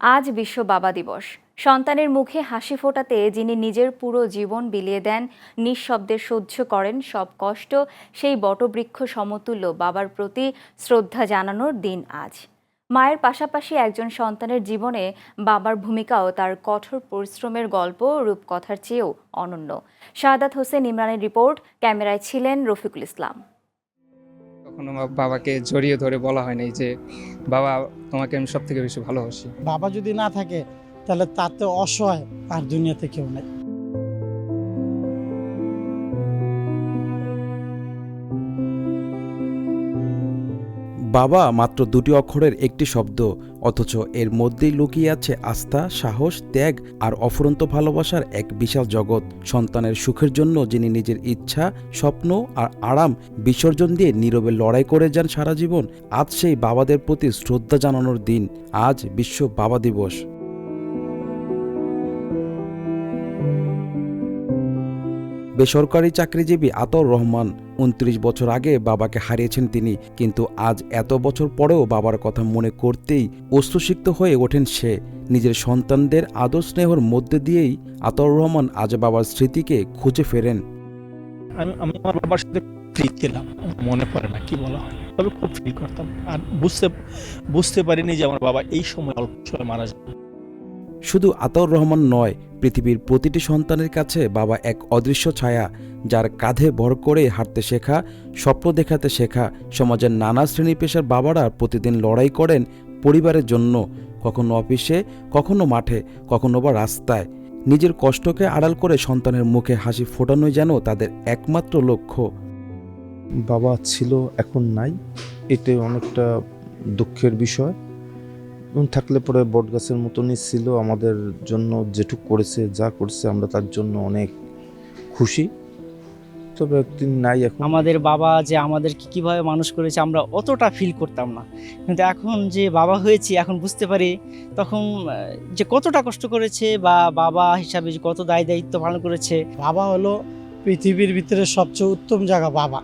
আজ বিশ্ব বাবা দিবস। সন্তানের মুখে হাসি ফোটাতে যিনি নিজের পুরো জীবন বিলিয়ে দেন, নিঃশব্দে সহ্য করেন সব কষ্ট, সেই বটবৃক্ষ সমতুল্য বাবার প্রতি শ্রদ্ধা জানানোর দিন আজ। মায়ের পাশাপাশি একজন সন্তানের জীবনে বাবার ভূমিকাও তার কঠোর পরিশ্রমের গল্প রূপকথার চেয়েও অনন্য। শাহাদাত হোসেন ইমরানের রিপোর্ট, ক্যামেরায় ছিলেন রফিকুল ইসলাম। কখনো বাবাকে জড়িয়ে ধরে বলা হয় নাই যে বাবা তোমাকে আমি সব থেকে বেশি ভালোবাসি। বাবা যদি না থাকে তাহলে তাতে অসহায় আর দুনিয়াতে কেউ নাই। বাবা মাত্র দুটি অক্ষরের একটি শব্দ, অথচ এর মধ্যেই লুকিয়ে আছে আস্থা, সাহস, ত্যাগ আর অফুরন্ত ভালোবাসার এক বিশাল জগৎ। সন্তানের সুখের জন্য যিনি নিজের ইচ্ছা, স্বপ্ন আর আরাম বিসর্জন দিয়ে নীরবে লড়াই করে যান সারা জীবন, আজ সেই বাবাদের প্রতি শ্রদ্ধা জানানোর দিন। আজ বিশ্ব বাবা দিবস। বেসরকারি চাকরিজীবী আতর রহমান ২৯ বছর আগে বাবাকে হারিয়েছেন তিনি, কিন্তু আজ এত বছর পরেও বাবার কথা মনে করতেই অশ্রুসিক্ত হয়ে ওঠেন সে। নিজের সন্তানদের আদর স্নেহর মধ্যে দিয়েই আতর রহমান আজ বাবার স্মৃতিকে খুঁজে ফেরেন। আমি আমার বাবার সাথে ফ্রি ছিলাম, মনে পড়ে না কি বলা হয়, তবে খুব ফিল করতাম আর বুঝতে পারিনি যে আমার বাবা এই সময় অল্প সময় মারা যাবে। শুধু আতর রহমান নয়, পৃথিবীর প্রতিটি সন্তানের কাছে বাবা এক অদৃশ্য ছায়া, যার কাঁধে ভর করে হাঁটতে শেখা, স্বপ্ন দেখাতে শেখা। সমাজের নানা শ্রেণী পেশার বাবারা প্রতিদিন লড়াই করেন পরিবারের জন্য, কখনো অফিসে, কখনো মাঠে, কখনো বা রাস্তায়। নিজের কষ্টকে আড়াল করে সন্তানের মুখে হাসি ফোটানোই যেন তাদের একমাত্র লক্ষ্য। বাবা ছিল, এখন নাই, এটা অনেকটা দুঃখের বিষয়। থাকলে পরে বটগাছের মতনই ছিল, আমাদের জন্য যেটুক করেছে, যা করছে আমরা তার জন্য অনেক খুশি। তবে তিনি নাই এখন। আমাদের বাবা যে আমাদেরকে কিভাবে মানুষ করেছে আমরা অতটা ফিল করতাম না, কিন্তু এখন যে বাবা হয়েছি এখন বুঝতে পারি তখন যে কতটা কষ্ট করেছে বা বাবা হিসাবে যে কত দায়িত্ব পালন করেছে। বাবা হলো পৃথিবীর ভিতরে সবচেয়ে উত্তম জায়গা বাবা,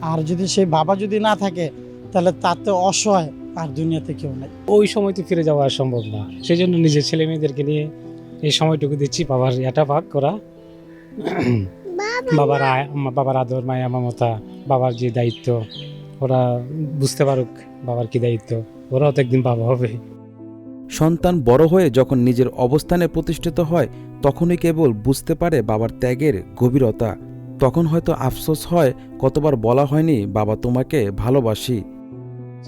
আর যদি সেই বাবা যদি না থাকে তাহলে তাতে অসহায় আর দুনিয়াতে কেউ নাই। ওই সময় তো ফিরে যাওয়া সম্ভব না, সেই জন্য নিজের ছেলে মেয়েদেরকে নিয়ে এই সময়টুকু দিচ্ছি বাবার এটা ভাগ করা, বাবার আদর, মায়া, মমতা, বাবার যে দায়িত্ব, ওরা বুঝতে পারুক বাবার কি দায়িত্ব, ওরাও তো একদিন বাবা হবে। সন্তান বড় হয়ে যখন নিজের অবস্থানে প্রতিষ্ঠিত হয়, তখনই কেবল বুঝতে পারে বাবার ত্যাগের গভীরতা। তখন হয়তো আফসোস হয়, কতবার বলা হয়নি বাবা তোমাকে ভালোবাসি।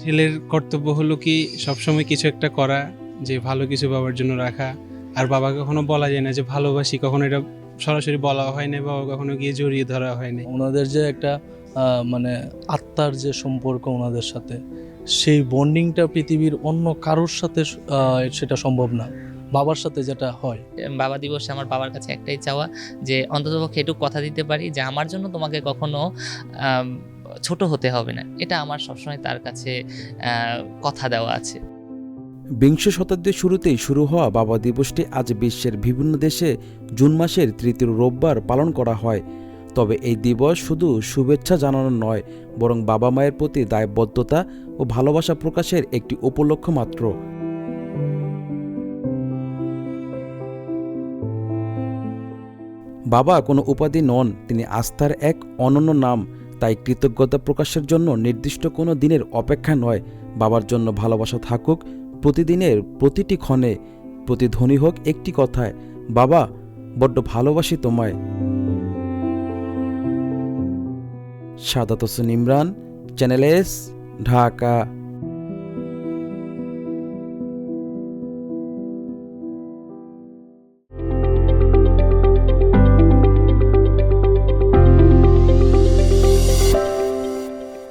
ছেলের কর্তব্য হলো কি সবসময় কিছু একটা করা, যে ভালো কিছু বাবার জন্য রাখা। আর বাবাকে কখনো বলা যায় না যে ভালোবাসি, কখনো এটা সরাসরি বলা হয় না, বাবা কখনো গিয়ে জড়িয়ে ধরা হয়নি। ওনাদের যে একটা মানে আত্মার যে সম্পর্ক ওনাদের সাথে, সেই বন্ডিংটা পৃথিবীর অন্য কারোর সাথে সেটা সম্ভব না, বাবার সাথে যেটা হয়। বাবা দিবসে আমার বাবার কাছে একটাই চাওয়া, যে অন্ততপক্ষে এটুকু কথা দিতে পারি যে আমার জন্য তোমাকে কখনো ছোট হতে হবে না। এটা আমার সবসময় তার কাছে কথা দেওয়া আছে। বিংশ শতাব্দীর শুরুতেই শুরু হওয়া বাবা দিবসটি আজ বিশ্বের বিভিন্ন দেশে জুন মাসের তৃতীয় রোববার পালন করা হয়। তবে এই দিবস শুধু শুভেচ্ছা জানানো নয়, বরং বাবা মায়ের প্রতি দায়বদ্ধতা ও ভালোবাসা প্রকাশের একটি উপলক্ষ মাত্র। বাবা কোনো উপাধি নন, তিনি আস্থার এক অনন্য নাম। তাই কৃতজ্ঞতা প্রকাশের জন্য নির্দিষ্ট কোনো দিনের অপেক্ষা নয়। বাবার জন্য ভালোবাসা থাকুক প্রতিদিনের প্রতিটি ক্ষণে, প্রতিধ্বনি হোক একটি কথায়, বাবা বড্ড ভালোবাসি তোমায়। Shahadat Hossain Imran, channel S, Dhaka.